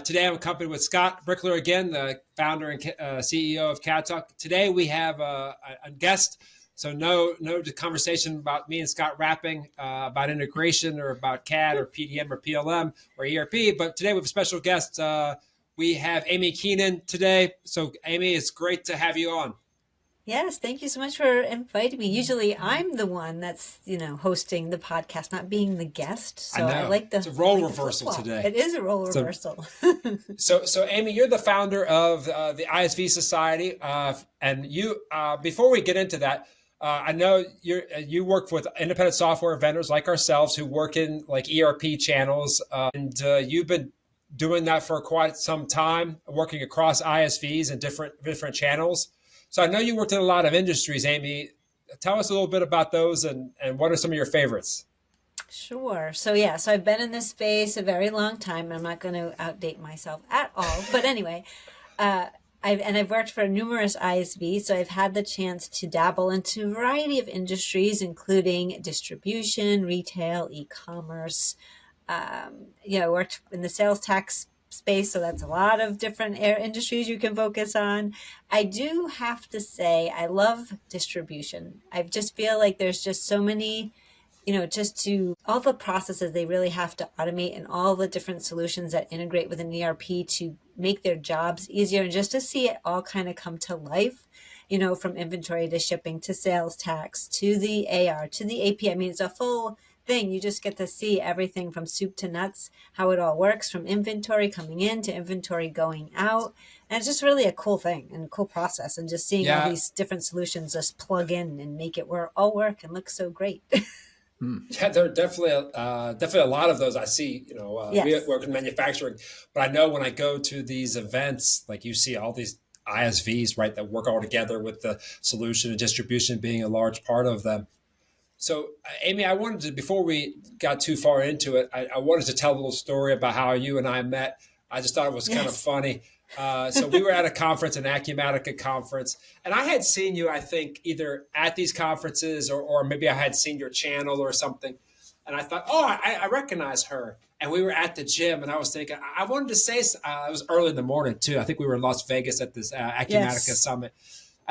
Today I'm accompanied with Scott Brickler again, the founder and CEO of CAD Talk. Today we have a guest, so no conversation about me and Scott rapping about integration or about CAD or PDM or PLM or ERP, but today we have a special guest. We have Amiee Keenan today. So Amiee, it's great to have you on. Yes, thank you so much for inviting me. Usually I'm the one that's, hosting the podcast, not being the guest. So I know. It's a role reversal today. It is a role reversal. So Amiee, you're the founder of the ISV Society. And you, before we get into that, I know you work with independent software vendors like ourselves who work in like ERP channels. And you've been doing that for quite some time, working across ISVs and different channels. So I know you worked in a lot of industries, Amiee. Tell us a little bit about those and what are some of your favorites? Sure. So I've been in this space a very long time. I'm not going to outdate myself at all. But anyway, I've worked for numerous ISVs, so I've had the chance to dabble into a variety of industries, including distribution, retail, e-commerce. I worked in the sales tax space, so that's a lot of different industries you can focus on. I do have to say I love distribution. I just feel like there's just so many, just to all the processes they really have to automate and all the different solutions that integrate with an ERP to make their jobs easier, and just to see it all kind of come to life, from inventory to shipping to sales tax to the AR to the AP. I mean, it's a full thing. You just get to see everything from soup to nuts, how it all works, from inventory coming in to inventory going out. And it's just really a cool thing and a cool process. And just seeing all these different solutions just plug in and make it all work and look so great. Yeah, there are definitely a lot of those I see. Yes. We work in manufacturing, but I know when I go to these events, like you see all these ISVs, right, that work all together with the solution and distribution being a large part of them. So, Amiee, I wanted to, before we got too far into it, I wanted to tell a little story about how you and I met. I just thought it was kind of funny. So we were at a conference, an Acumatica conference, and I had seen you, I think, either at these conferences or maybe I had seen your channel or something. And I thought, I recognize her. And we were at the gym, and I was thinking, I wanted to say, it was early in the morning, too. I think we were in Las Vegas at this Acumatica Summit.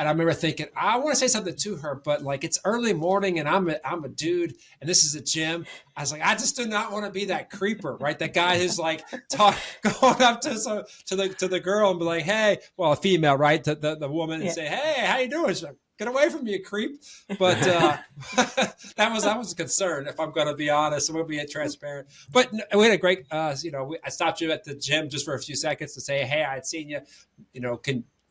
And I remember thinking, I want to say something to her, but like it's early morning and I'm a dude and this is a gym. I was like, I just do not want to be that creeper, right? That guy who's like going up to the girl and be like, hey, well, a female, right? The woman and say, hey, how you doing? She's like, get away from me, you creep. But that was a concern, if I'm going to be honest. I'm going to be transparent. But we had a great, I stopped you at the gym just for a few seconds to say, hey, I had seen you,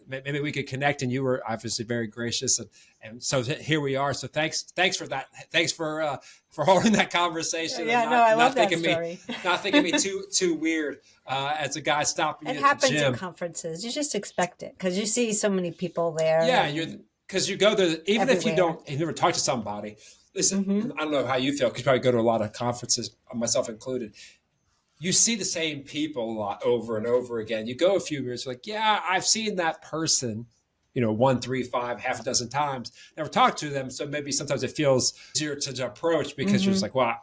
maybe we could connect, and you were obviously very gracious, and so here we are. So thanks for that. Thanks for holding that conversation. Yeah, I love that story. Not thinking me too weird as a guy stopping. It happens at conferences. You just expect it because you see so many people there. Yeah, because you go there even everywhere. if you never talk to somebody. Listen, I don't know how you feel because you probably go to a lot of conferences, myself included. You see the same people a lot over and over again. You go a few years, like, yeah, I've seen that person, 1, 3, 5, half a dozen times. Never talked to them. So maybe sometimes it feels easier to approach because you're just like, well,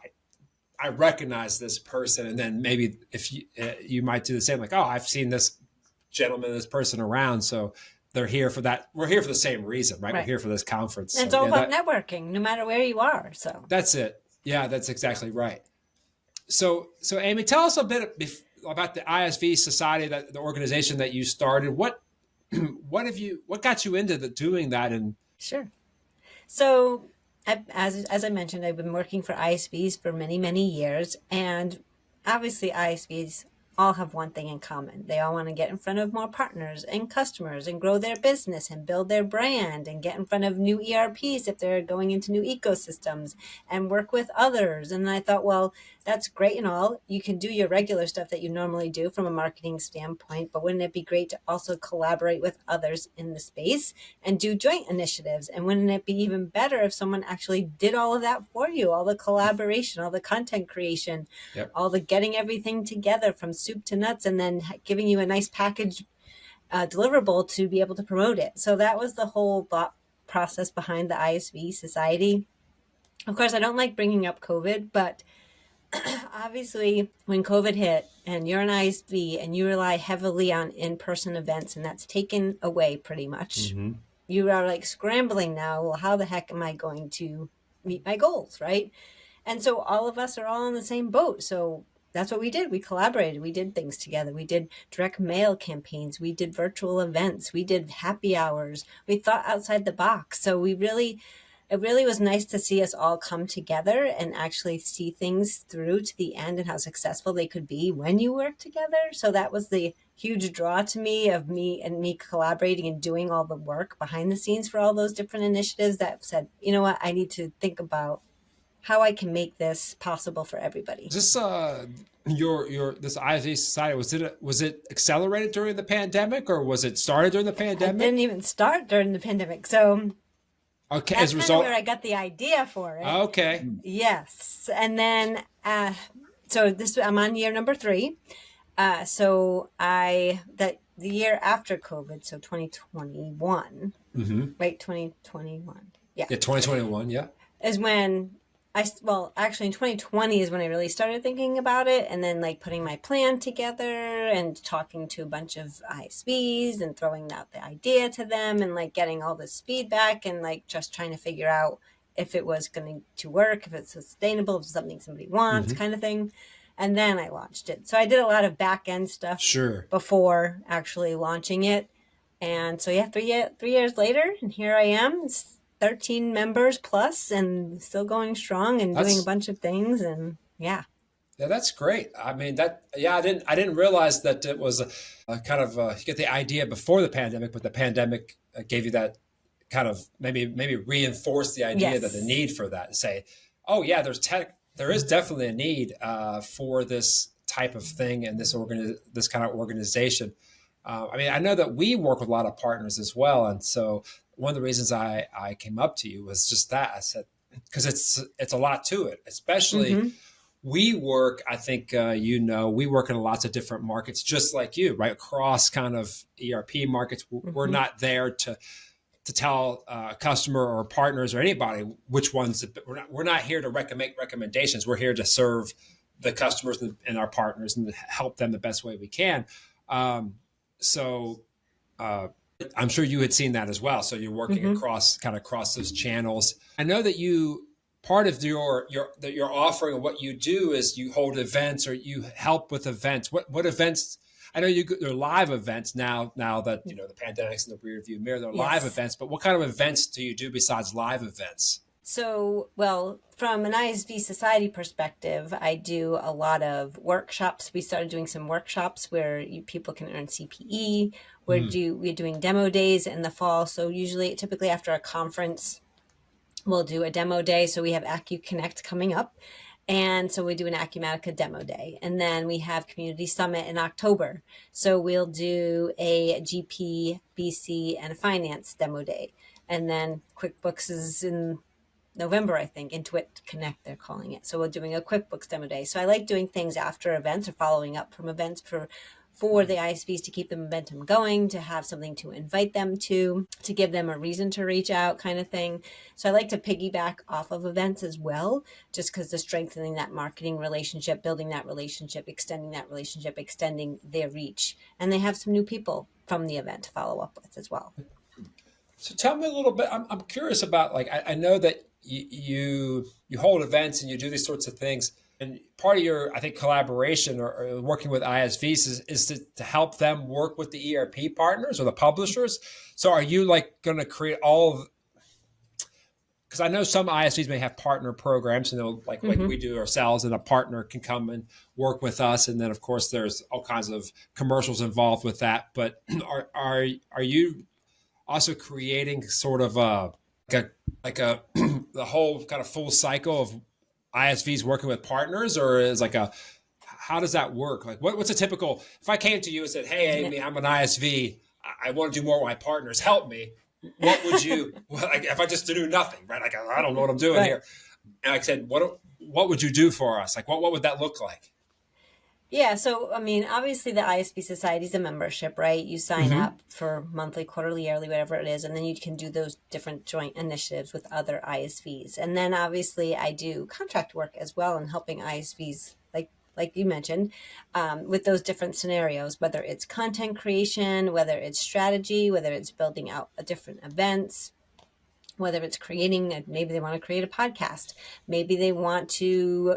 I recognize this person. And then maybe if you might do the same, like, I've seen this gentleman, this person around. So they're here for that. We're here for the same reason, right? We're here for this conference. And it's all about networking, no matter where you are. So that's it. Yeah, that's exactly right. So Amiee, tell us a bit about the ISV Society, the organization that you started. What got you into doing that? And sure. So as I mentioned, I've been working for ISVs for many, many years, and obviously ISVs all have one thing in common. They all want to get in front of more partners and customers and grow their business and build their brand and get in front of new ERPs if they're going into new ecosystems and work with others. And I thought, well, that's great and all. You can do your regular stuff that you normally do from a marketing standpoint, but wouldn't it be great to also collaborate with others in the space and do joint initiatives? And wouldn't it be even better if someone actually did all of that for you, all the collaboration, all the content creation, all the getting everything together from soup to nuts, and then giving you a nice package deliverable to be able to promote it. So that was the whole thought process behind the ISV Society. Of course, I don't like bringing up COVID, but Obviously, when COVID hit and you're an ISV and you rely heavily on in-person events, and that's taken away pretty much, Mm-hmm. you are like scrambling now. Well, how the heck am I going to meet my goals, right? And so all of us are all in the same boat. So that's what we did. We collaborated. We did things together. We did direct mail campaigns. We did virtual events. We did happy hours. We thought outside the box. So it really was nice to see us all come together and actually see things through to the end and how successful they could be when you work together. So that was the huge draw to me of me collaborating and doing all the work behind the scenes for all those different initiatives that said, you know what, I need to think about how I can make this possible for everybody. Is this your this ISV society, was it accelerated during the pandemic, or was it started during the I didn't pandemic? even start during the pandemic. So Okay, as that's a kind of result. where I got the idea for it. Okay. Yes. And then, so this, I'm on year number 3. The year after COVID, so 2021, Mm-hmm. right? 2021. Yeah. Yeah, 2021. Yeah. Is when well, actually in 2020 is when I really started thinking about it, and then like putting my plan together and talking to a bunch of ISVs and throwing out the idea to them and like getting all this feedback and like just trying to figure out if it was going to work, if it's sustainable, if it's something somebody wants, Mm-hmm. kind of thing. And then I launched it. So I did a lot of back end stuff Sure. before actually launching it. And so yeah, 3 years later, and here I am. It's 13 members plus, and still going strong and doing a That's bunch of things. And yeah, Yeah, that's great. I mean, yeah, I didn't realize that it was a kind of you get the idea before the pandemic, but the pandemic gave you that kind of maybe reinforce the idea that the yes, need for that, and say, oh yeah, there is definitely a need for this type of thing and this kind of organization. I mean, I know that we work with a lot of partners as well, and so one of the reasons I came up to you was just that. I said, because it's a lot to it, especially mm-hmm, I think, we work in lots of different markets, just like you, right? Across kind of ERP markets. We're mm-hmm, not there to tell a customer or partners or anybody which ones. We're not here to make recommendations. We're here to serve the customers and our partners and help them the best way we can. So uh, I'm sure you had seen that as well. So you're working mm-hmm. across those channels. I know that you part of your offering, and what you do is you hold events or you help with events. What events? I know there are live events now. Now that the pandemic's in the rear view mirror, there are live Yes. events. But what kind of events do you do besides live events? So, well, from an ISV Society perspective, I do a lot of workshops. We started doing some workshops where people can earn CPE. Mm. We're doing demo days in the fall. So typically after a conference, we'll do a demo day. So we have AccuConnect coming up. And so we do an Acumatica demo day. And then we have Community Summit in October. So we'll do a GP, BC, and a finance demo day. And then QuickBooks is in November, I think. Intuit Connect, they're calling it. So we're doing a QuickBooks demo day. So I like doing things after events or following up from events for the ISVs to keep the momentum going, to have something to invite them to give them a reason to reach out, kind of thing. So I like to piggyback off of events as well, just because they're strengthening that marketing relationship, building that relationship, extending their reach. And they have some new people from the event to follow up with as well. So tell me a little bit. I'm curious about, like, I know that you hold events and you do these sorts of things, and part of your, I think, collaboration or working with ISVs is to help them work with the ERP partners or the publishers. So are you like going to create because I know some ISVs may have partner programs, and they'll like Mm-hmm. we do ourselves, and a partner can come and work with us, and then of course there's all kinds of commercials involved with that. But are you also creating sort of like a the whole kind of full cycle of ISVs working with partners, or is like a how does that work? Like what's a typical, if I came to you and said, "Hey, Yeah. Amy, I'm an ISV. I want to do more with my partners. Help me." What would you like if I just do nothing, right? Like I don't know what I'm doing Right. here. And I said, what would you do for us? Like what would that look like? Yeah, so I mean, obviously the ISV Society is a membership, right? You sign Hmm. up for monthly, quarterly, yearly, whatever it is, and then you can do those different joint initiatives with other ISVs. And then obviously I do contract work as well and helping ISVs like you mentioned, with those different scenarios, whether it's content creation, whether it's strategy, whether it's building out a different events, whether it's maybe they want to create a podcast, maybe they want to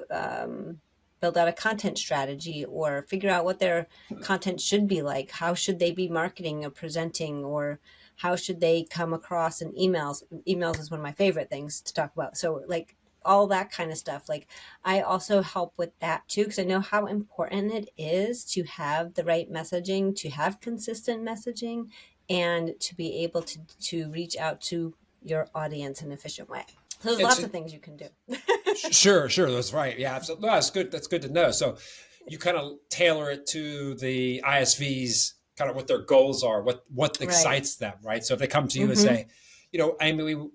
build out a content strategy or figure out what their content should be like. How should they be marketing or presenting, or how should they come across in emails? Emails is one of my favorite things to talk about. So like all that kind of stuff. Like I also help with that too, because I know how important it is to have the right messaging, to have consistent messaging, and to be able to reach out to your audience in an efficient way. So there's It's lots of things you can do. sure. That's right. Yeah, absolutely. No, that's good. That's good to know. So you kind of tailor it to the ISVs, kind of what their goals are, what Right. excites them, right? So if they come to you and Mm-hmm. say, I mean,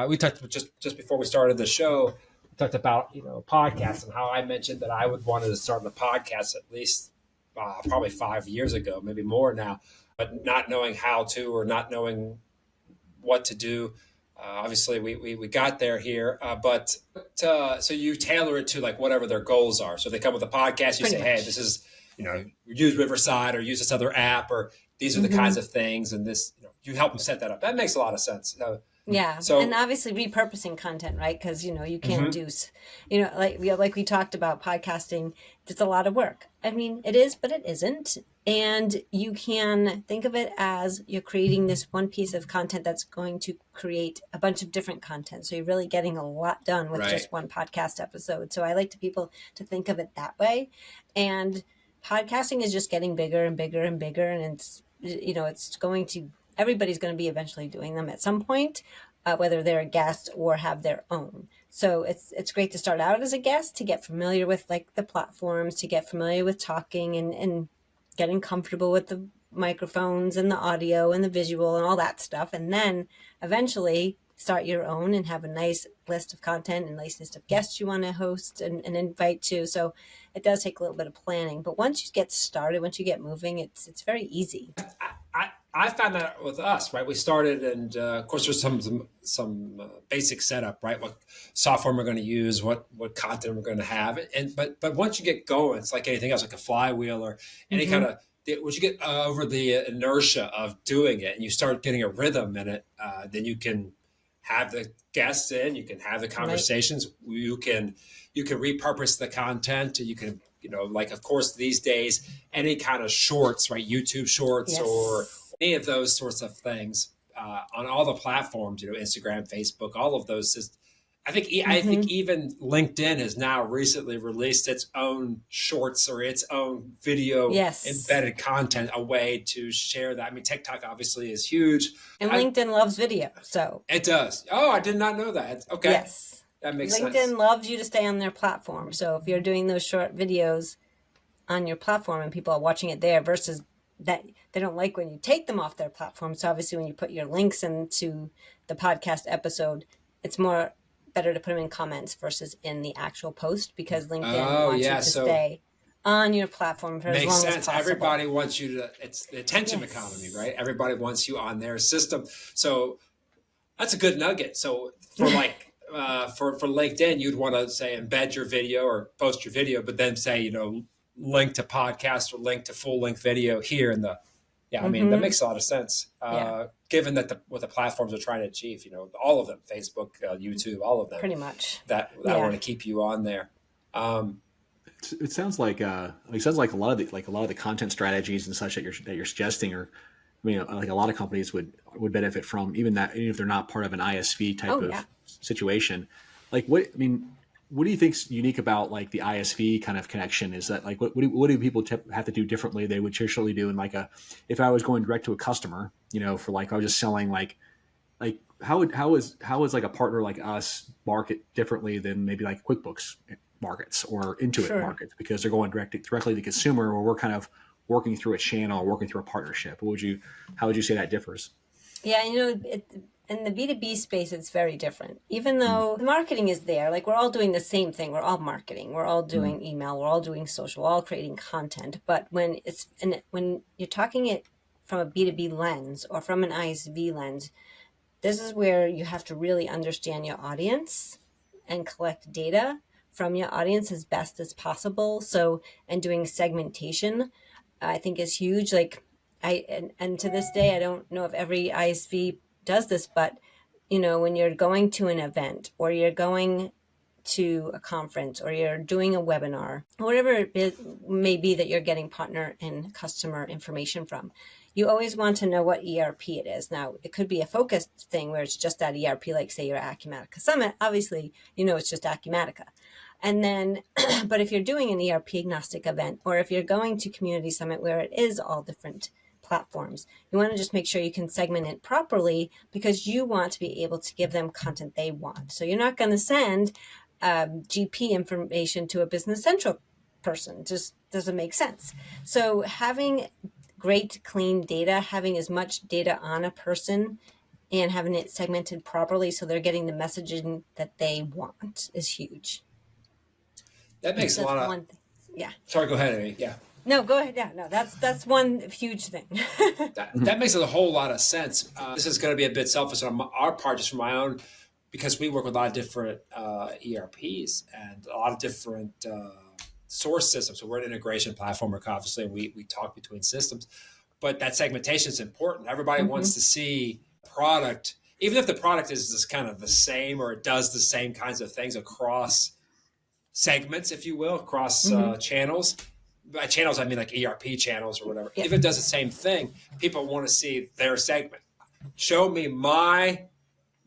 we talked just before we started the show. We talked about podcasts and how I mentioned that I would wanted to start a podcast at least probably 5 years ago, maybe more now, but not knowing how to or not knowing what to do. Obviously, we got there here, but so you tailor it to like whatever their goals are. So if they come with a podcast, you Pretty say, hey, this much. is, use Riverside or use this other app, or these are the kinds Mm-hmm. of things. And this, you help them set that up. That makes a lot of sense. Yeah, and So, obviously repurposing content, right? Because you can't mhm. do, like we talked about podcasting. It's a lot of work. I mean, it is, but it isn't. And you can think of it as you're creating this one piece of content that's going to create a bunch of different content. So you're really getting a lot done with Right. just one podcast episode. So I like to people to think of it that way. And podcasting is just getting bigger and bigger and bigger, and it's going to everybody's going to be eventually doing them at some point, whether they're a guest or have their own. So it's great to start out as a guest, to get familiar with like the platforms, to get familiar with talking and getting comfortable with the microphones and the audio and the visual and all that stuff, and then eventually start your own and have a nice list of content and nice list of guests you want to host and invite to. So it does take a little bit of planning, but once you get started, once you get moving, it's very easy. I found that with us, right? We started, and of course, there's some basic setup, right? What software we're going to use, what content we're going to have, and but once you get going, it's like anything else, like a flywheel or any kind Mm-hmm. of. Once you get over the inertia of doing it, and you start getting a rhythm in it, then you can have the guests in, you can have the Right. conversations, you can repurpose the content, you can like of course these days any kind of shorts, right? YouTube shorts or Yes. any of those sorts of things on all the platforms, Instagram, Facebook, all of those. I think Mm-hmm. even LinkedIn has now recently released its own shorts or its own video Yes. embedded content, a way to share that. I mean, TikTok obviously is huge. And I, LinkedIn loves video. So, it does. Oh, I did not know that. Okay, yes. that makes sense. LinkedIn loves you to stay on their platform. So, if you're doing those short videos on your platform and people are watching it there versus that, they don't like when you take them off their platform. So, obviously, when you put your links into the podcast episode, it's more better to put them in comments versus in the actual post, because LinkedIn Oh wants you yeah, to so stay on your platform for as makes long as sense. possible. Everybody wants you to. It's the attention economy, Yes. right? Everybody wants you on their system. So that's a good nugget. So for like for LinkedIn, you'd want to say embed your video or post your video, but then say link to podcast or link to full length video here in the. Yeah, I mean that Mm-hmm. makes a lot of sense. Yeah, Given that what the platforms are trying to achieve, all of them, Facebook, YouTube, all of them, pretty much. that want Yeah. to keep you on there. Um, It sounds like it sounds like a lot of the content strategies and such that you're suggesting are, I mean, like a lot of companies would benefit from even that, even if they're not part of an ISV type Oh, yeah. of situation. Like what do you think's unique about like the ISV kind of connection? Is that like what do people have to do differently they would traditionally do in like if I was going direct to a customer, for like I was just selling like how is like a partner like us market differently than maybe like QuickBooks markets or Intuit Sure. markets, because they're going directly to the consumer, or we're kind of working through a channel, working through a partnership. How would you say that differs? Yeah, in the B2B space, it's very different. Even though the marketing is there, like we're all doing the same thing. We're all marketing. We're all doing email. We're all doing social. We're all creating content. But when when you're talking it from a B2B lens or from an ISV lens, this is where you have to really understand your audience and collect data from your audience as best as possible. So, and doing segmentation, I think is huge. Like and to this day, I don't know if every ISV does this, but when you're going to an event or you're going to a conference or you're doing a webinar, whatever it may be that you're getting partner and customer information from, you always want to know what ERP it is. Now, it could be a focused thing where it's just that ERP, like say you're at Acumatica Summit, obviously, it's just Acumatica. And then, but if you're doing an ERP agnostic event, or if you're going to Community Summit where it is all different platforms, you want to just make sure you can segment it properly because you want to be able to give them content they want. So you're not going to send GP information to a Business Central person. Just doesn't make sense. So having great, clean data, having as much data on a person and having it segmented properly so they're getting the messaging that they want is huge. That makes a lot of... one thing. Yeah. Sorry, go ahead, Amiee. Yeah. No, go ahead. Yeah, no, that's one huge thing. that makes a whole lot of sense. This is going to be a bit selfish on our part, just from my own, because we work with a lot of different ERPs and a lot of different source systems. So we're an integration platform, obviously, and we talk between systems. But that segmentation is important. Everybody wants to see product, even if the product is just kind of the same or it does the same kinds of things across segments, if you will, across channels. By channels, I mean like ERP channels or whatever. If it does the same thing, people want to see their segment. Show me my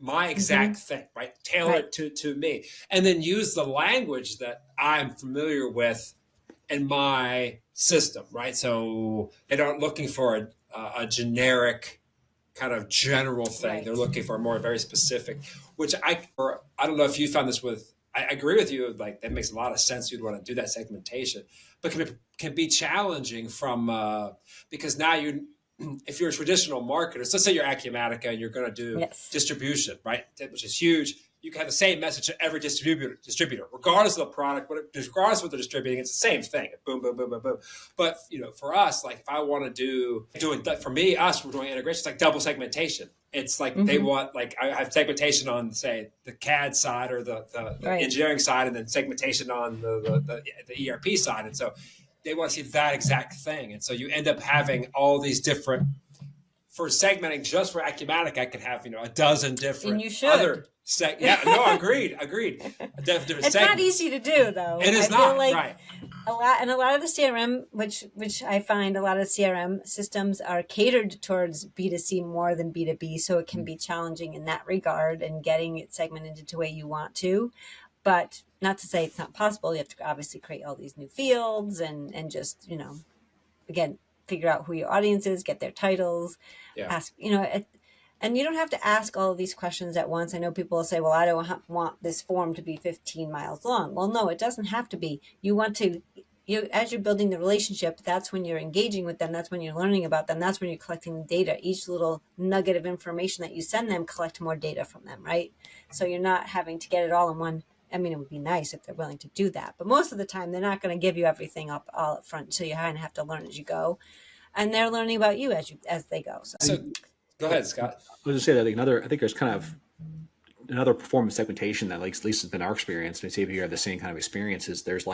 exact thing, right? Tailor it to me. And then use the language that I'm familiar with in my system, right? So they aren't looking for a generic kind of general thing. Right. They're looking for a more very specific, which I don't know if you found this with, I agree with you. Like that makes a lot of sense. You'd want to do that segmentation, but can be challenging from because now if you're a traditional marketer, so let's say you're Acumatica and you're going to do distribution, right, which is huge. You can have the same message to every distributor, regardless of the product, regardless of what they're distributing. It's the same thing. Boom, boom, boom, boom, boom. But for us, like if I want to doing for me, we're doing integration. It's like double segmentation. It's like they want, like I have segmentation on, say, the CAD side or the engineering side, and then segmentation on the ERP side. And so they want to see that exact thing. And so you end up having all these different, for segmenting just for Acumatica, I could have, a dozen different and you should. Other agreed. It's not easy to do, though. It is I not, feel like right. A lot of the CRM, which I find a lot of CRM systems are catered towards B2C more than B2B, so it can be challenging in that regard and getting it segmented the way you want to. But not to say it's not possible. You have to obviously create all these new fields and just, again, figure out who your audience is, get their titles, ask, and you don't have to ask all of these questions at once. I know people will say, well, I don't want this form to be 15 miles long. Well, no, it doesn't have to be. You want to, as you're building the relationship, that's when you're engaging with them. That's when you're learning about them. That's when you're collecting the data. Each little nugget of information that you send them, collect more data from them, right? So you're not having to get it all in one. I mean, it would be nice if they're willing to do that, but most of the time they're not going to give you everything all up front. So you kind of have to learn as you go, and they're learning about you as they go. So go ahead, Scott. I was going to say that I think there's kind of another form of segmentation that, like, at least has been our experience. And see if you have the same kind of experiences. There's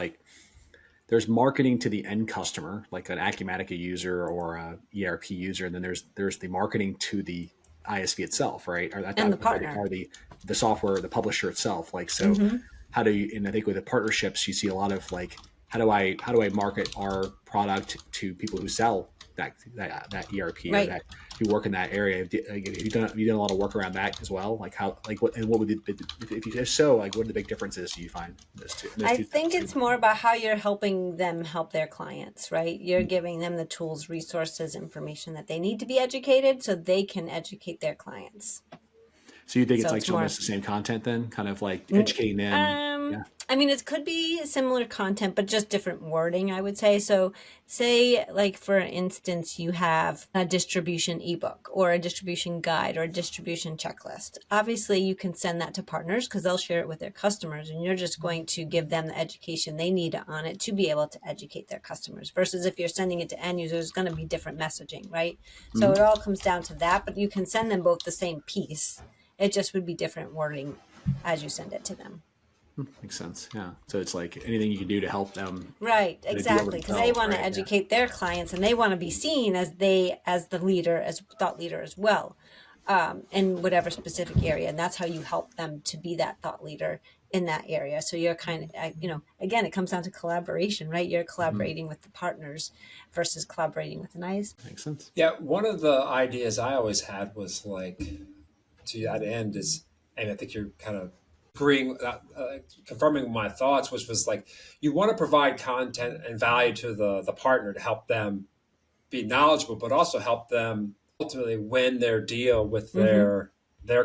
marketing to the end customer, like an Acumatica user or a ERP user, and then there's the marketing to the ISV itself, right? Or the partner, or the software, the publisher itself. Like, so how do you? And I think with the partnerships, you see a lot of like, how do I market our product to people who sell that ERP or that who work in that area? Have you done a lot of work around that as well? Like how, like what, and what would if so, like what are the big differences do you find in those two? I think it's more about how you're helping them help their clients, right? You're giving them the tools, resources, information that they need to be educated so they can educate their clients. So you think it's like almost the same content then, kind of like educating them? I mean, it could be similar content, but just different wording, I would say. So, say, like, for instance, you have a distribution ebook or a distribution guide or a distribution checklist. Obviously, you can send that to partners because they'll share it with their customers, and you're just going to give them the education they need on it to be able to educate their customers. Versus if you're sending it to end users, it's going to be different messaging, right? So, it all comes down to that, but you can send them both the same piece. It just would be different wording as you send it to them. Makes sense. Yeah. So it's like anything you can do to help them. Right, to do it exactly. Because they themselves, want to right? Yeah. educate their clients and they want to be seen as the leader, as thought leader as well, in whatever specific area. And that's how you help them to be that thought leader in that area. So you're kind of, again, it comes down to collaboration, right? You're collaborating with the partners versus collaborating with an ISV. Makes sense. Yeah, one of the ideas I always had was like, to that end is, and I think you're kind of agreeing, confirming my thoughts, which was like, you want to provide content and value to the partner to help them be knowledgeable, but also help them ultimately win their deal with their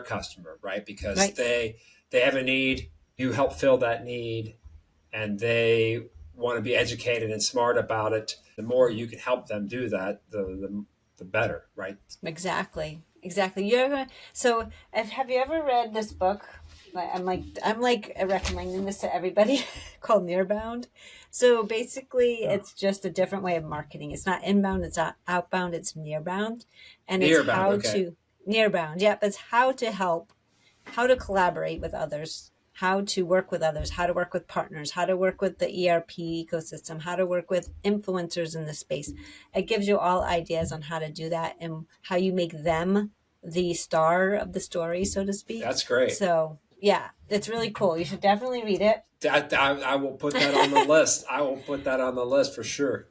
customer, right? Because Right. they have a need, you help fill that need, and they want to be educated and smart about it. The more you can help them do that, the better, right? Exactly. So have you ever read this book? I'm like recommending this to everybody called Nearbound. So basically it's just a different way of marketing. It's not inbound, it's not outbound, it's nearbound. And it's Nearbound, how okay. to nearbound. Yep, it's how to collaborate with others, how to work with others, how to work with partners, how to work with the ERP ecosystem, how to work with influencers in this space. It gives you all ideas on how to do that and how you make them the star of the story, so to speak. That's great. So, yeah, it's really cool. You should definitely read it. I will put that on the list. I will put that on the list for sure.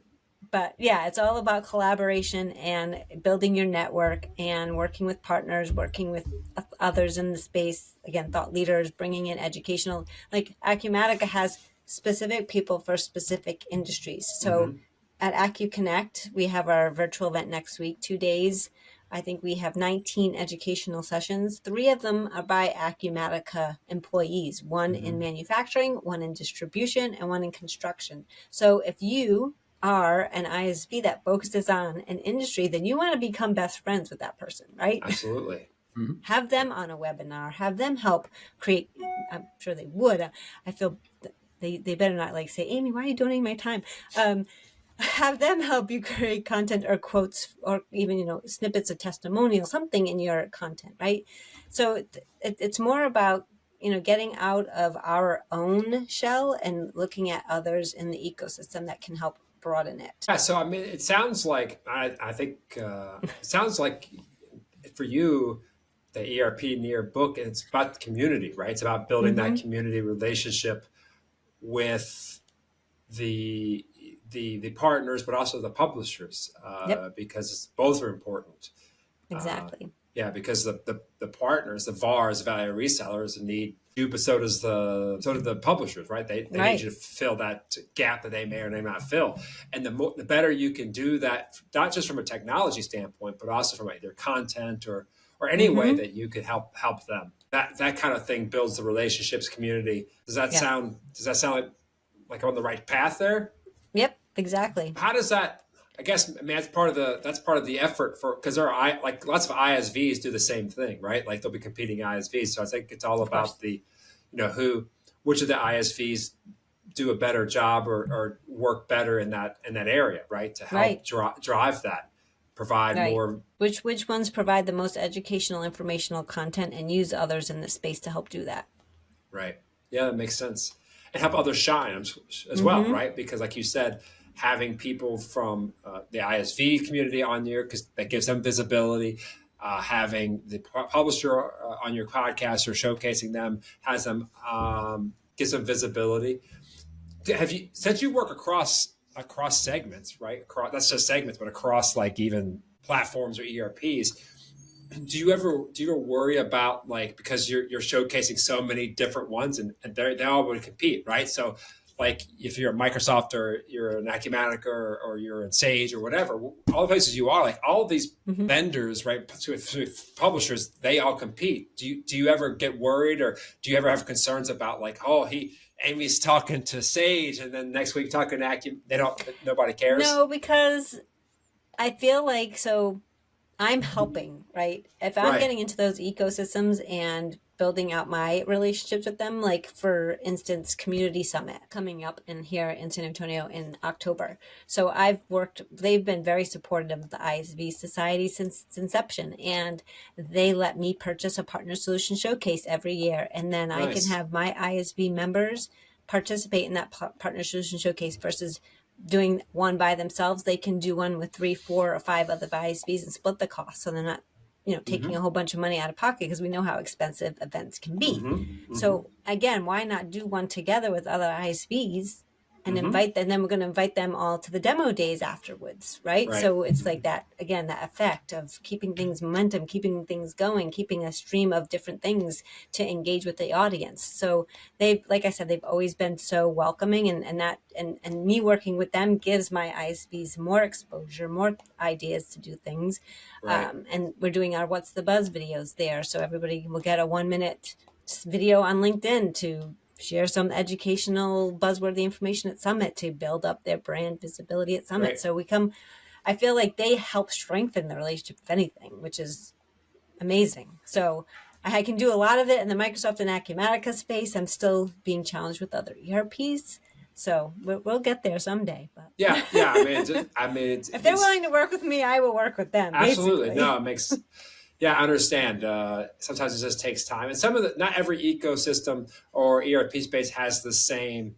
But yeah, it's all about collaboration and building your network and working with partners, working with others in the space. Again, thought leaders, bringing in educational, like Acumatica has specific people for specific industries. So at AcuConnect, we have our virtual event next week, 2 days. I think we have 19 educational sessions. 3 of them are by Acumatica employees, one in manufacturing, one in distribution, and one in construction. So if you are an ISV that focuses on an industry, then you want to become best friends with that person, right? Absolutely. Have them on a webinar, have them help create, I'm sure they would. I feel they better not like say, Amy, why are you donating my time? Have them help you create content or quotes or even, snippets of testimonial, something in your content, right? So it's more about, getting out of our own shell and looking at others in the ecosystem that can help broaden it. Yeah, so I mean, it sounds like I think it sounds like for you, the ERP near book, it's about the community, right? It's about building that community relationship with the the partners, but also the publishers, because both are important. Exactly. Yeah, because the partners, the VARs, value resellers, need you, but so does the publishers, right? They need you to fill that gap that they may or may not fill. And the better you can do that, not just from a technology standpoint, but also from either content or any way that you could help them. That kind of thing builds the relationships community. Does that sound like I'm on the right path there? Yep, exactly. How does that? I guess that's part of the effort because there are like lots of ISVs do the same thing, right? Like they'll be competing ISVs. So I think it's all about which of the ISVs do a better job or work better in that area, right? To help drive that, provide more. Which ones provide the most educational, informational content and use others in this space to help do that? Right. Yeah, that makes sense. And help others shine as well, right? Because like you said, having people from the ISV community on here, because that gives them visibility. Having the publisher on your podcast or showcasing them gives them visibility. Since you work across segments, right? That's just segments, but across like even platforms or ERPs. Do you ever worry about, like, because you're showcasing so many different ones and they all would compete, right? So like if you're at Microsoft or you're an Acumatica or you're in Sage or whatever, all the places you are, like all of these vendors, right, to publishers, they all compete. Do you ever get worried, or do you ever have concerns about like, oh, Amy's talking to Sage and then next week talking to nobody cares? No, because I feel like, so I'm helping, right? If I'm Right. getting into those ecosystems and building out my relationships with them, like for instance, Community Summit coming up in here in San Antonio in October. So they've been very supportive of the ISV Society since its inception, and they let me purchase a partner solution showcase every year. And then I can Nice. have my ISV members participate in that partner solution showcase versus doing one by themselves. They can do one with 3, 4, or 5 other ISVs and split the cost. So they're not, taking a whole bunch of money out of pocket, because we know how expensive events can be. So again, why not do one together with other ISVs and invite them? And then we're going to invite them all to the demo days afterwards, right? So it's like that, again, that effect of keeping things momentum, keeping things going, keeping a stream of different things to engage with the audience. So like I said, they've always been so welcoming, and me working with them gives my ISVs more exposure, more ideas to do things. Right. And we're doing our What's the Buzz videos there. So everybody will get a 1-minute video on LinkedIn to share some educational buzzworthy information at Summit to build up their brand visibility at Summit. Right. So I feel like they help strengthen the relationship, if anything, which is amazing. So I can do a lot of it in the Microsoft and Acumatica space. I'm still being challenged with other ERPs. So we'll get there someday. But Yeah. I mean, if they're willing to work with me, I will work with them. Absolutely. Basically. No, it makes, yeah, I understand. Sometimes it just takes time. And not every ecosystem or ERP space has the same,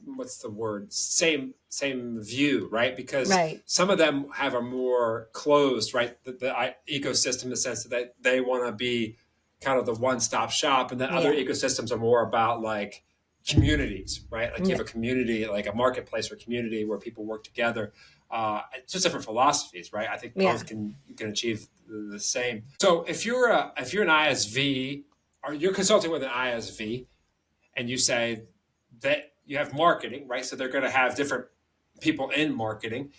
what's the word? Same view, right? Because some of them have a more closed, right? The ecosystem in the sense that they want to be kind of the one-stop shop. And then other ecosystems are more about like communities, right? Like you have a community, like a marketplace or community where people work together. It's just different philosophies, right? I think both can achieve the same. So if you're an ISV, or you're consulting with an ISV, and you say that you have marketing, right? So they're going to have different people in marketing.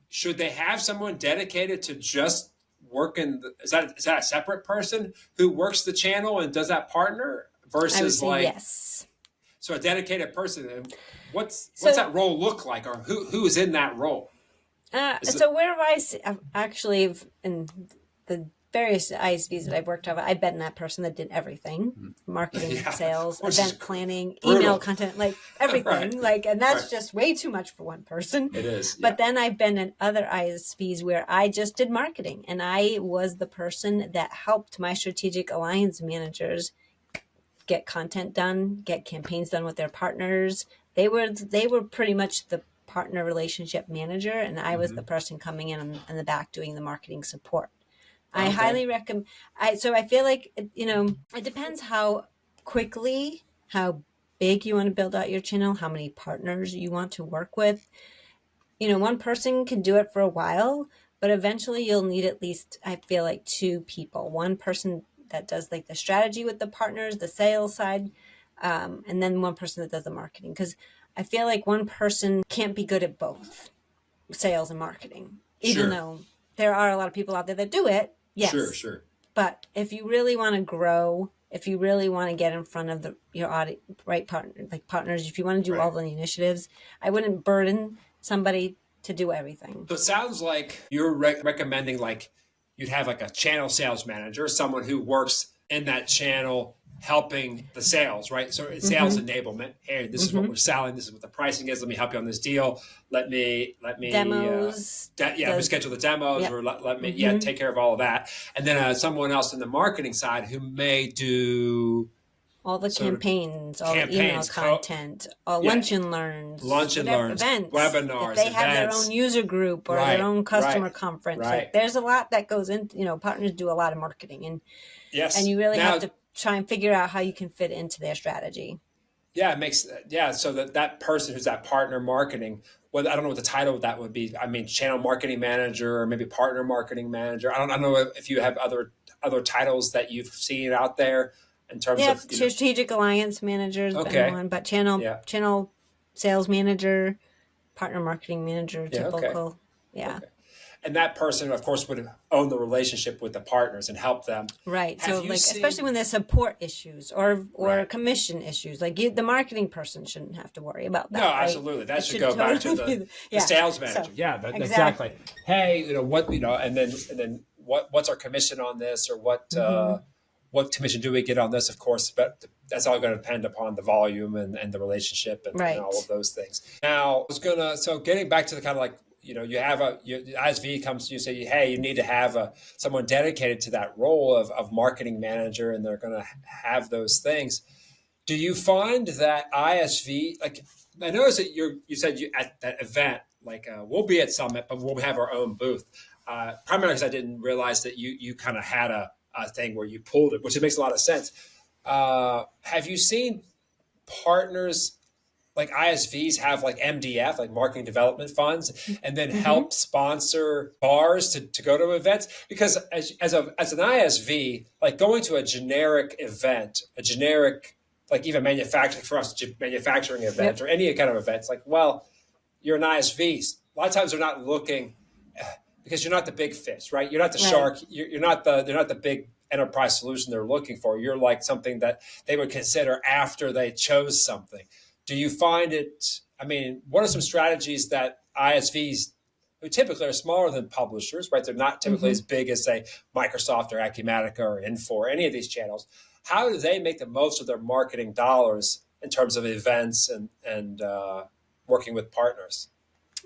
Should they have someone dedicated to just working? Is that a separate person who works the channel and does that partner versus like yes? So a dedicated person. What's that role look like, or who is in that role? So where I've actually in the various ISVs that I've worked with, I've been that person that did everything: marketing, sales, event planning, email content, like everything. And that's just way too much for one person. It is. But then I've been in other ISVs where I just did marketing, and I was the person that helped my strategic alliance managers get content done, get campaigns done with their partners. They were pretty much the partner relationship manager, and I was the person coming in the back doing the marketing support. I highly recommend. So I feel like it depends how quickly, how big you want to build out your channel, how many partners you want to work with. One person can do it for a while, but eventually you'll need at least, I feel like, 2 people. One person that does like the strategy with the partners, the sales side, and then one person that does the marketing. Because I feel like one person can't be good at both sales and marketing, even though there are a lot of people out there that do it. Yes. Sure. But if you really want to grow, if you really want to get in front of your audience, partners, if you want to do all the initiatives, I wouldn't burden somebody to do everything. So it sounds like you're recommending like you'd have like a channel sales manager, someone who works in that channel helping the sales, right? So it's sales enablement. Hey, this is what we're selling. This is what the pricing is. Let me help you on this deal. Let me demos. We schedule the demos, or let me take care of all of that. And then someone else in the marketing side who may do all the campaigns, all the email content, all lunch and learns, events, webinars, if they have their own user group or their own customer conference. Like, there's a lot that goes into, partners do a lot of marketing, and you really have to try and figure out how you can fit into their strategy. Yeah, it makes so that person who's that partner marketing, I don't know what the title of that would be. I mean, channel marketing manager or maybe partner marketing manager. I don't know if you have other titles that you've seen out there. in terms Yeah, of, strategic alliance manager's okay. been one, but Yeah. channel sales manager, partner marketing manager, Yeah. Okay. typical. Yeah. Okay. And that person, of course, would own the relationship with the partners and help them. Right. Have So you like especially seen? when there's support issues or Right. commission issues, like the marketing person shouldn't have to worry about No, that, right? absolutely. That It should should go back to totally be the yeah. sales So manager. Yeah, exactly. exactly. Hey, what, and then what's our commission on this, or Hmm. what commission do we get on this? Of course, but that's all going to depend upon the volume and the relationship and all of Right. those things. Now, I was gonna so getting back to the kind of like, you have the ISV comes to you, say, hey, you need to have someone dedicated to that role of marketing manager, and they're going to have those things. Do you find that ISV, like, I noticed that you said you at that event, like, we'll be at Summit, but we'll have our own booth. Primarily because I didn't realize that you kind of had a thing where you pulled it, which it makes a lot of sense. Have you seen partners like ISVs have like MDF, like marketing development funds, and then Hmm. help sponsor bars to go to events? Because as an ISV, like going to a generic event, a generic, like even manufacturing for us, manufacturing event Yep. or any kind of events, like, well, you're an ISV. A lot of times they're not looking, because you're not the big fish, right? You're not the Right. shark. You're not they're not the big enterprise solution they're looking for. You're like something that they would consider after they chose something. Do you find it? I mean, what are some strategies that ISVs, who typically are smaller than publishers, right? They're not typically Hmm. as big as, say, Microsoft or Acumatica or Infor or any of these channels. How do they make the most of their marketing dollars in terms of events and working with partners?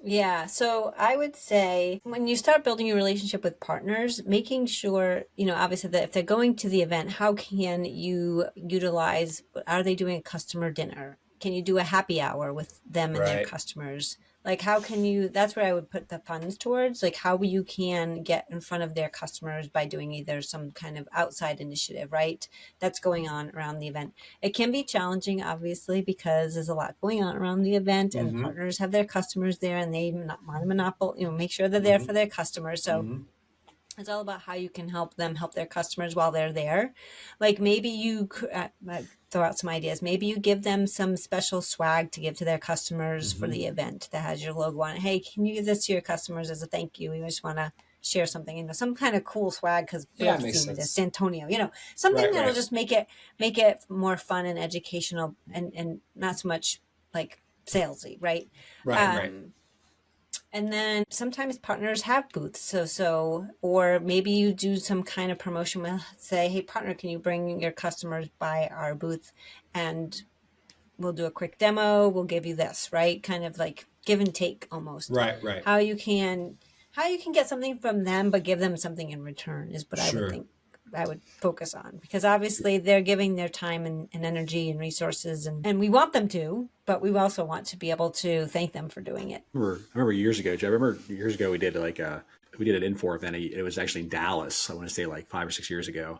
Yeah, so I would say when you start building your relationship with partners, making sure, obviously that if they're going to the event, how can you utilize, are they doing a customer dinner? Can you do a happy hour with them and their Right. customers? Like, how can you, that's where I would put the funds towards, like how you can get in front of their customers by doing either some kind of outside initiative, right? That's going on around the event. It can be challenging, obviously, because there's a lot going on around the event, and Mm-hmm. partners have their customers there, and they want to monopolize, make sure they're there Mm-hmm. for their customers. So Mm-hmm. it's all about how you can help them help their customers while they're there. Like maybe you could throw out some ideas. Maybe you give them some special swag to give to their customers for Mm-hmm. the event that has your logo on it. Hey, can you give this to your customers as a thank you? We just want to share something, some kind of cool swag because Yeah, real it makes theme it is sense. Santonio, something Right, that'll right, just make it more fun and educational and not so much like salesy, right? right, right. Um, and then sometimes partners have booths. Or maybe you do some kind of promotion with, say, hey, partner, can you bring your customers by our booth and we'll do a quick demo. We'll give you this, right? Kind of like give and take almost. Right, right. How you can, how you can get something from them, but give them something in return is what I would Sure. think I would focus on, because obviously they're giving their time and energy and resources, and we want them to, but we also want to be able to thank them for doing it. I remember years ago, Joe. I remember years ago we did we did an Infor event. It was actually in Dallas. I want to say like 5 or 6 years ago,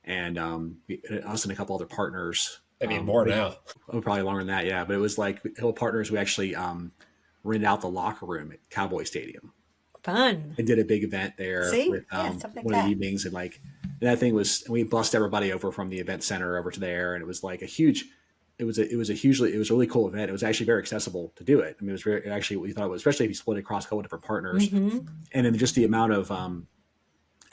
and us and a couple other partners. Maybe more now. Probably longer than that, yeah. But it was like a couple partners. We actually rented out the locker room at Cowboy Stadium Fun. and did a big event there See? with Yeah, stuff like one of the that. evenings, and like that thing was. We bussed everybody over from the event center over to there, and it was like a huge. It was a really cool event. It was actually very accessible to do it. I mean, it was very actually we thought it was, especially if you split it across a couple different partners, Mm-hmm. and then just the amount of and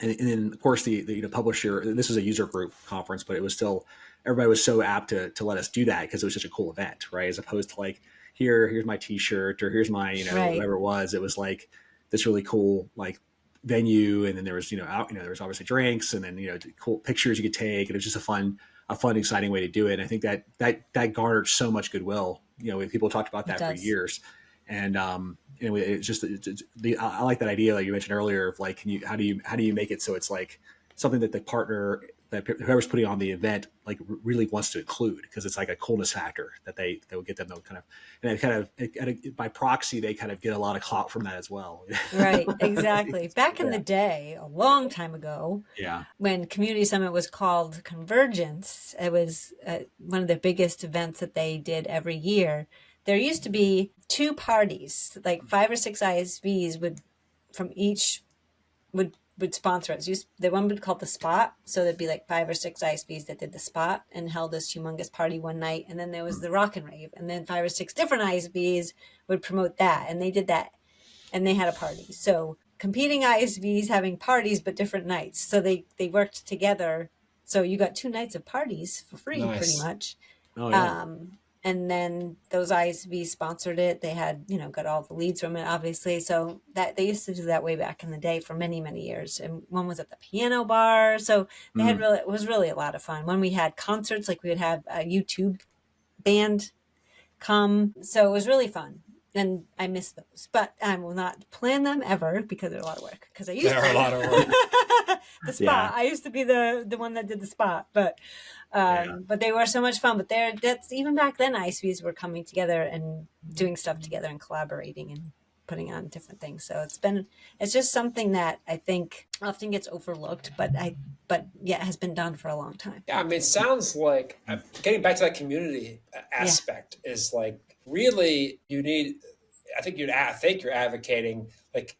then of course the publisher. This was a user group conference, but it was still everybody was so apt to let us do that because it was such a cool event, right? As opposed to like here's my T-shirt or here's my Right. whatever it was. It was like this really cool like venue, and then there was there was obviously drinks, and then cool pictures you could take, and it was just a fun exciting way to do it. And I think that garnered so much goodwill. People talked about It that for does. years, and it's just I like that idea that you mentioned earlier of like, how do you make it so it's like something that the partner that whoever's putting on the event like really wants to include, because it's like a coolness factor that they will get them to kind of, and by proxy they kind of get a lot of clout from that as well. Right. Exactly. Back in Yeah. the day, a long time ago, Yeah. when Community Summit was called Convergence, it was one of the biggest events that they did every year. There used to be two parties, like 5 or 6 ISVs would from each would would sponsor it. So the one would call the spot. So there'd be like 5 or 6 ISVs that did the spot and held this humongous party one night. And then there was the rock and rave. And then 5 or 6 different ISVs would promote that. And they did that. And they had a party. So competing ISVs having parties, but different nights. So they worked together. So you got 2 nights of parties for free, pretty much. Oh, yeah. And then those ISVs sponsored it. They had, got all the leads from it, obviously. So that they used to do that way back in the day for many, many years. And one was at the piano bar. So they had it was really a lot of fun. When we had concerts, like we would have a YouTube band come. So it was really fun. And I miss those, but I will not plan them ever because they're a lot of work. Because I used They're a lot of work. the spot. I used to be the one that did the spot, but they were so much fun. But that's even back then, ISVs were coming together and doing stuff together and collaborating and putting on different things. So it's just something that I think often gets overlooked, but it has been done for a long time. Yeah, I mean, it sounds like getting back to that community aspect is like really you need. I think you're advocating like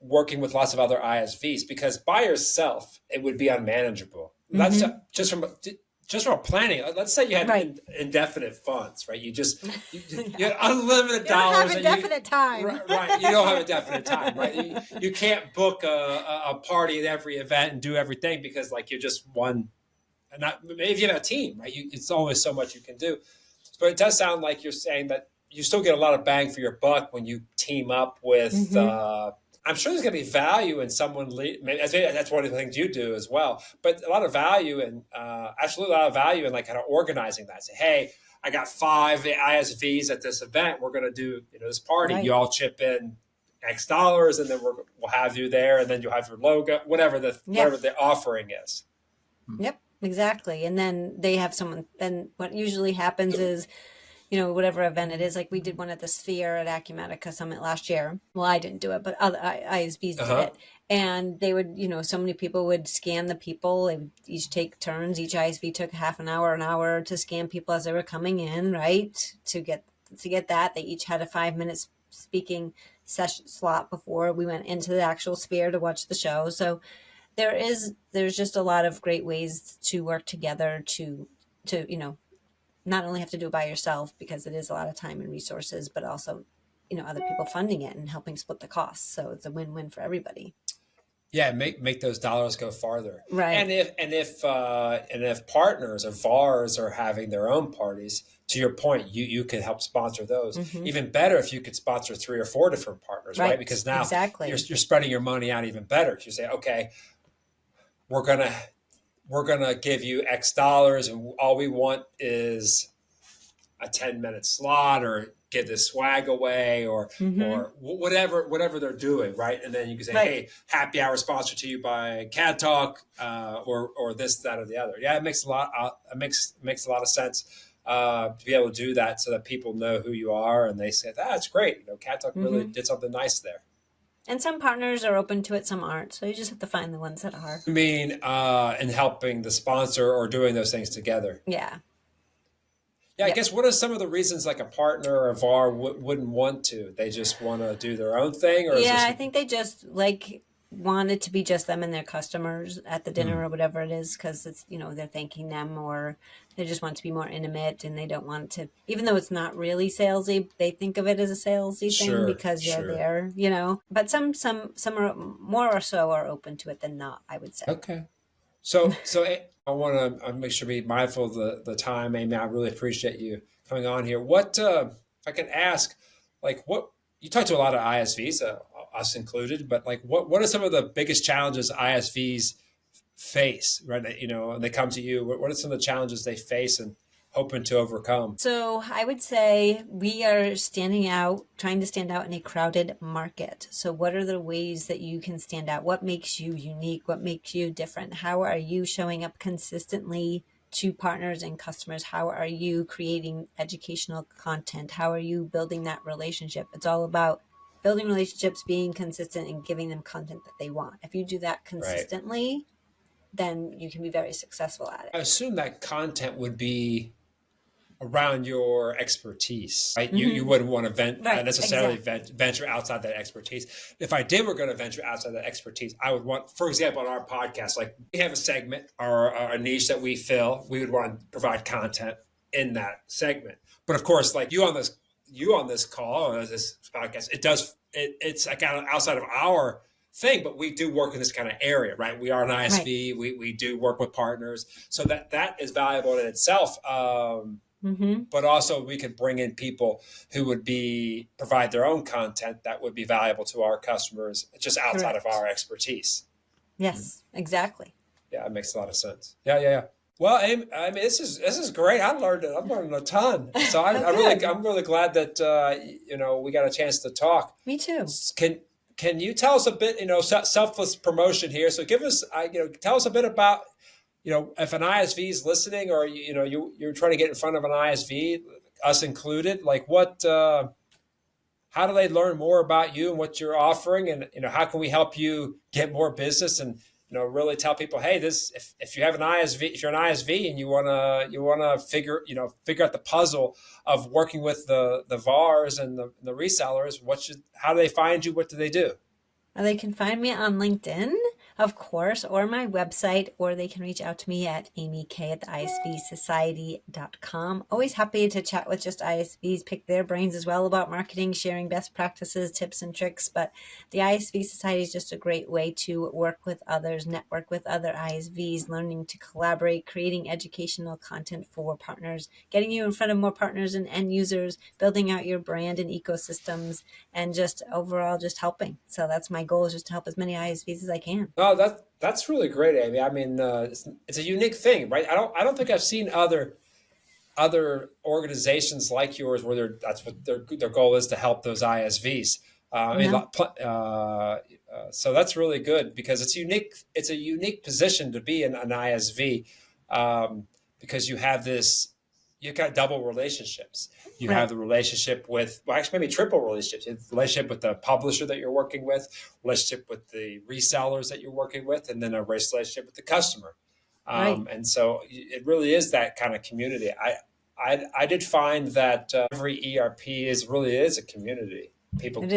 working with lots of other ISVs because by yourself it would be unmanageable. That's just from a planning. Let's say you had indefinite funds, right? You had unlimited dollars. You don't have indefinite time. Right. You don't have indefinite time, right? You can't book a party at every event and do everything because like you're just one. And maybe you have a team, right? It's always so much you can do. But it does sound like you're saying that you still get a lot of bang for your buck when you team up with. I'm sure there's going to be value in someone. Maybe that's one of the things you do as well. But a lot of value and absolutely a lot of value in like kind of organizing that. Say, hey, I got 5 ISVs at this event. We're going to do this party. Right. You all chip in X dollars, and then we'll have you there, and then you'll have your logo, whatever the offering is. Yep, exactly. And then they have someone. And what usually happens is, whatever event it is, like we did one at the Sphere at Acumatica Summit last year. Well, I didn't do it, but other ISVs did it. And they would, so many people would scan the people. They would each take turns. Each ISV took half an hour to scan people as they were coming in, right? To get that. They each had a 5-minute speaking session slot before we went into the actual Sphere to watch the show. So there's just a lot of great ways to work together to not only have to do it by yourself because it is a lot of time and resources, but also, other people funding it and helping split the costs. So it's a win-win for everybody. Yeah, make those dollars go farther. Right. And if partners or VARs are having their own parties, to your point, you could help sponsor those. Even better if you could sponsor 3 or 4 different partners, right? Because now you're spreading your money out even better. You say, okay, we're gonna give you X dollars, and all we want is a 10-minute slot, or give this swag away, or whatever they're doing, right? And then you can say, hey, happy hour sponsored to you by CAD Talk, or this, that, or the other. Yeah, it makes a lot. Makes a lot of sense to be able to do that, so that people know who you are, and they say, that's great. CAD Talk really did something nice there. And some partners are open to it, some aren't. So you just have to find the ones that are. I mean, in helping the sponsor or doing those things together. Yeah. Yeah, I guess what are some of the reasons like a partner or a VAR wouldn't want to? They just want to do their own thing? Or I think they just want it to be just them and their customers at the dinner or whatever it is, because it's, they're thanking them, or they just want to be more intimate, and they don't want to, even though it's not really salesy, they think of it as a salesy thing because you're there, But some are more or so are open to it than not, I would say. Okay. So I want to make sure to be mindful of the time, Amy. I really appreciate you coming on here. What, if I can ask, what you talk to a lot of ISVs, us included, but what are some of the biggest challenges ISVs face, right? And they come to you. What are some of the challenges they face and hoping to overcome? So I would say we are trying to stand out in a crowded market. So what are the ways that you can stand out? What makes you unique? What makes you different? How are you showing up consistently to partners and customers? How are you creating educational content? How are you building that relationship? It's all about building relationships, being consistent, and giving them content that they want. If you do that consistently, then you can be very successful at it. I assume that content would be around your expertise, right? You wouldn't want to necessarily venture outside that expertise. If I did, we're going to venture outside that expertise, I would want, for example, on our podcast, like we have a segment or a niche that we fill, we would want to provide content in that segment. But of course, like you on this call or this podcast, it's like outside of our thing, but we do work in this kind of area, right? We are an ISV. Right. We do work with partners, so that is valuable in itself. But also we could bring in people who would provide their own content that would be valuable to our customers, just outside of our expertise. Yes, exactly. Yeah, it makes a lot of sense. Yeah. Well, Amy, I mean, this is great. I'm learning a ton. So I'm really glad that we got a chance to talk. Me too. Can you tell us a bit, selfless promotion here? So tell us a bit about, if an ISV is listening, or you're trying to get in front of an ISV, us included, like how do they learn more about you and what you're offering, and how can we help you get more business, and really tell people, hey, if you have an ISV, if you're an ISV and you wanna figure out the puzzle of working with the VARs and the resellers, how do they find you? What do they do? They can find me on LinkedIn, of course, or my website, or they can reach out to me at amiee@isvsociety.com. Always happy to chat with just ISVs, pick their brains as well about marketing, sharing best practices, tips and tricks. But the ISV Society is just a great way to work with others, network with other ISVs, learning to collaborate, creating educational content for partners, getting you in front of more partners and end users, building out your brand and ecosystems, and just overall just helping. So that's my goal, is just to help as many ISVs as I can. Oh, that's really great, Amy. I mean, it's a unique thing, right? I don't think I've seen other organizations like yours where that's what their goal is, to help those ISVs. So that's really good, because it's unique. It's a unique position to be in an ISV, because you've got double relationships. You have the relationship with, actually maybe triple relationships. You have the relationship with the publisher that you're working with, relationship with the resellers that you're working with, and then a relationship with the customer. And so it really is that kind of community. I did find that every ERP really is a community. People,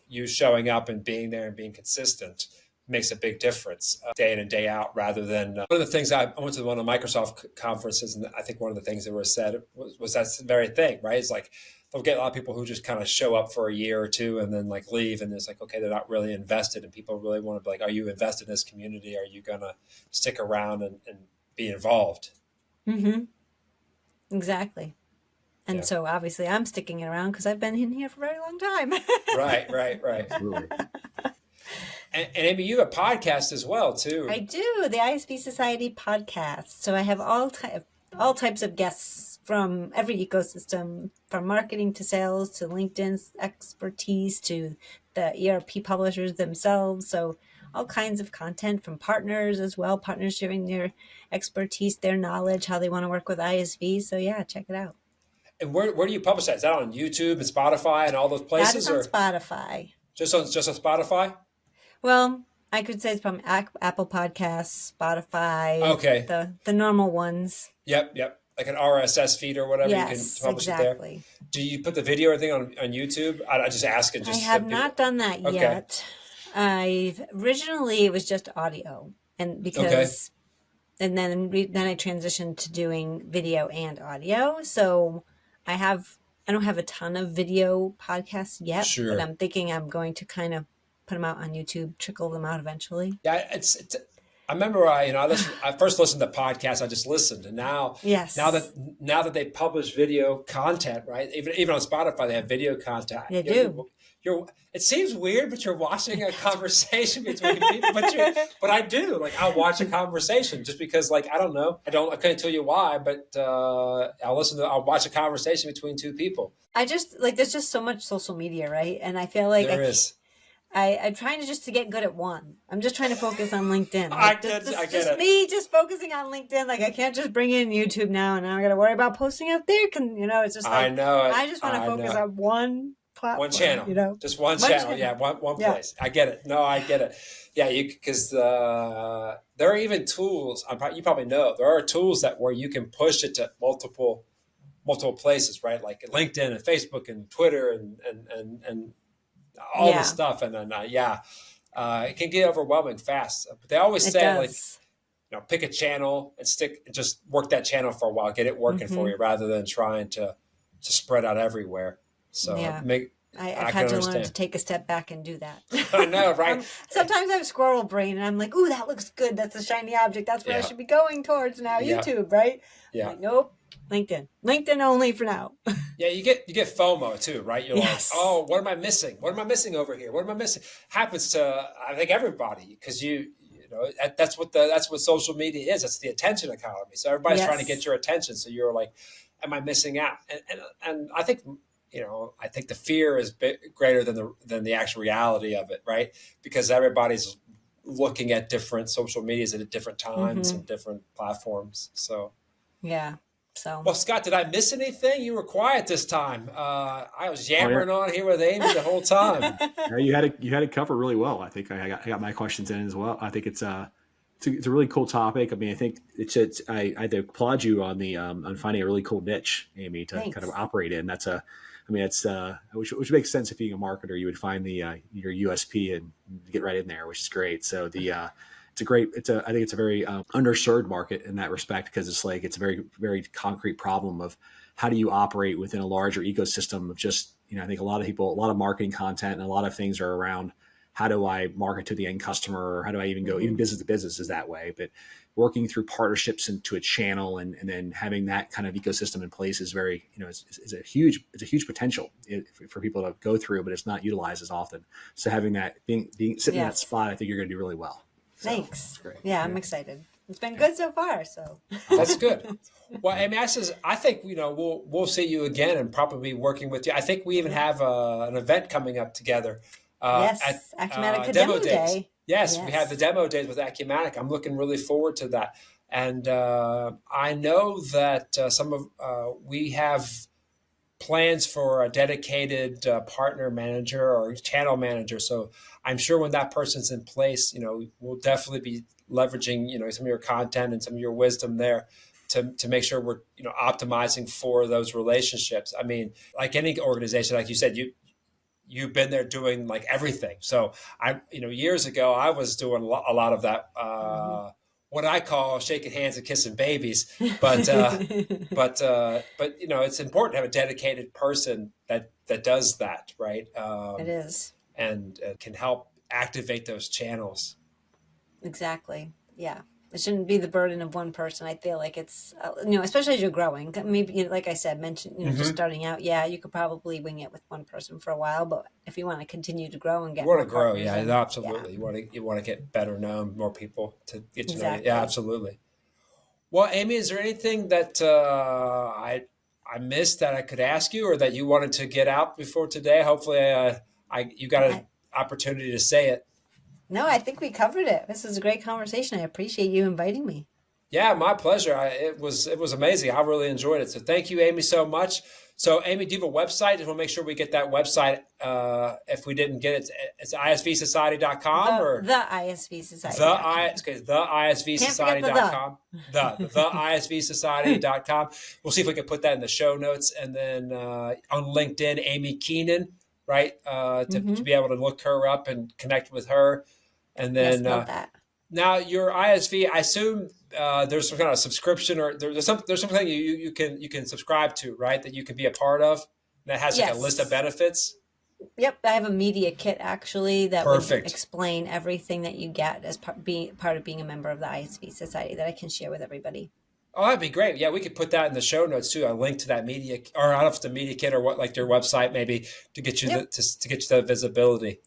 you showing up and being there and being consistent makes a big difference day in and day out, rather than one of the things I went to one of the Microsoft conferences, and I think one of the things that was said was that very thing, right? It's like they'll get a lot of people who just kind of show up for a year or two and then like leave, and it's like, okay, they're not really invested, and people really want to be like, are you invested in this community? Are you gonna stick around and be involved? Exactly. And so obviously I'm sticking around because I've been in here for a very long time. Right. Absolutely. And Amy, you have a podcast as well, too. I do, the ISV Society podcast. So I have all types of guests from every ecosystem, from marketing to sales to LinkedIn's expertise to the ERP publishers themselves. So all kinds of content from partners as well, partners sharing their expertise, their knowledge, how they want to work with ISV. So yeah, check it out. And where do you publish that? Is that on YouTube and Spotify and all those places? That is on Spotify. Just on Spotify? Well, I could say it's from Apple Podcasts, Spotify. Okay. The normal ones. Yep. Like an RSS feed or whatever, yes, you can publish it there. Do you put the video or anything on YouTube? I just ask it. I have not done that yet. Originally it was just audio, and because and then I transitioned to doing video and audio. So I don't have a ton of video podcasts yet, but I'm thinking I'm going to kind of put them out on YouTube, trickle them out eventually. Yeah, it's I remember I first listened to podcasts. I just listened, and now that they publish video content, right? Even on Spotify, they have video content. They do. It seems weird, but you're watching a conversation between people. But I do. Like, I'll watch a conversation just because, like, I don't know. I couldn't tell you why, but I'll watch a conversation between two people. There's just so much social media, right? And I feel like there is. I'm trying to get good at one. I'm just trying to focus on LinkedIn. I get it. Me just focusing on LinkedIn. Like, I can't just bring in YouTube now, and now I got to worry about posting out there. It's just like, I know it. I just want to focus on one platform, one channel, just one channel. Yeah, one place. I get it. No, I get it. Yeah, because there are even tools. You probably know there are tools where you can push it to multiple multiple places, right? Like LinkedIn and Facebook and Twitter and all this stuff. And then, it can get overwhelming fast. But they always say, like, pick a channel and just work that channel for a while, get it working for you rather than trying to spread out everywhere. So I've had to learn to take a step back and do that. I know, right? Sometimes I have squirrel brain and I'm like, ooh, that looks good. That's a shiny object. That's what I should be going towards now. YouTube, right? Yeah. Like, nope. LinkedIn only for now. Yeah, you get FOMO too, right? You're like, oh, what am I missing? What am I missing over here? What am I missing? Happens to, I think, everybody, because that's what social media is. It's the attention economy. So everybody's trying to get your attention. So you're like, am I missing out? And I think, I think the fear is greater than the actual reality of it, right? Because everybody's looking at different social medias at different times and different platforms. So well, Scott, did I miss anything? You were quiet this time. I was yammering on here with Amy the whole time. You had it covered really well. I think I got my questions in as well. I think it's a really cool topic. I mean, I think I had to applaud you on finding a really cool niche, Amy, to kind of operate in. Which makes sense. If being a marketer, you would find your USP and get right in there, which is great. So I think it's a very underserved market in that respect, because it's a very, very concrete problem of how do you operate within a larger ecosystem of just, I think a lot of marketing content and a lot of things are around how do I market to the end customer, or how do I even go, even business to business is that way, but working through partnerships into a channel and then having that kind of ecosystem in place is very, is a huge potential for people to go through, but it's not utilized as often. So having that being sitting in that spot, I think you're going to do really well. So, thanks. Yeah, I'm excited. It's been good so far. So that's good. Well, I mean, I think we'll see you again and probably be working with you. I think we even have an event coming up together. At Acumatica Demo Day. Yes, we have the demo days with Acumatica. I'm looking really forward to that. And I know that we have plans for a dedicated partner manager or channel manager. So I'm sure when that person's in place, we'll definitely be leveraging, some of your content and some of your wisdom there to make sure we're, optimizing for those relationships. I mean, like any organization, like you said, you've been there doing like everything. So years ago, I was doing a lot of that, what I call shaking hands and kissing babies. But it's important to have a dedicated person that does that, right? It is. And can help activate those channels. Exactly. Yeah. It shouldn't be the burden of one person. I feel like it's, especially as you're growing, maybe, like I said, just starting out. Yeah, you could probably wing it with one person for a while, but if you want to continue to grow and get more partners, absolutely. Yeah. You want to get better known, more people to get to know you. Yeah, absolutely. Well, Amy, is there anything that I missed that I could ask you, or that you wanted to get out before today? Hopefully, you got an opportunity to say it. No, I think we covered it. This was a great conversation. I appreciate you inviting me. Yeah, my pleasure. It was amazing. I really enjoyed it. So thank you, Amy, so much. So, Amy, do you have a website? Just want to make sure we get that website. If we didn't get it, it's isvsociety.com or the ISV Society. The isvsociety.com. The isvsociety.com. We'll see if we can put that in the show notes, and then on LinkedIn, Amiee Keenan, right? To be able to look her up and connect with her. And then now your ISV, I assume there's some kind of subscription, or there's something you can subscribe to, right? That you can be a part of that has like a list of benefits. Yep, I have a media kit actually that would explain everything that you get as part of being a member of the ISV Society that I can share with everybody. Oh, that'd be great. Yeah, we could put that in the show notes too. A link to that media, or I don't know if it's a media kit or what, like their website maybe, to get you to get you the visibility.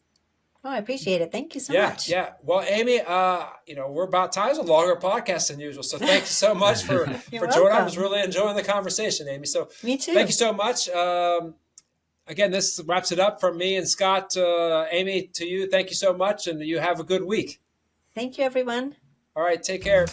Oh, I appreciate it. Thank you so much. Yeah. Well, Amy, we're about time. It's a longer podcast than usual. So thank you so much for joining. I was really enjoying the conversation, Amy. So me too. Thank you so much. Again, this wraps it up from me and Scott. Amy, to you, thank you so much, and you have a good week. Thank you, everyone. All right, take care.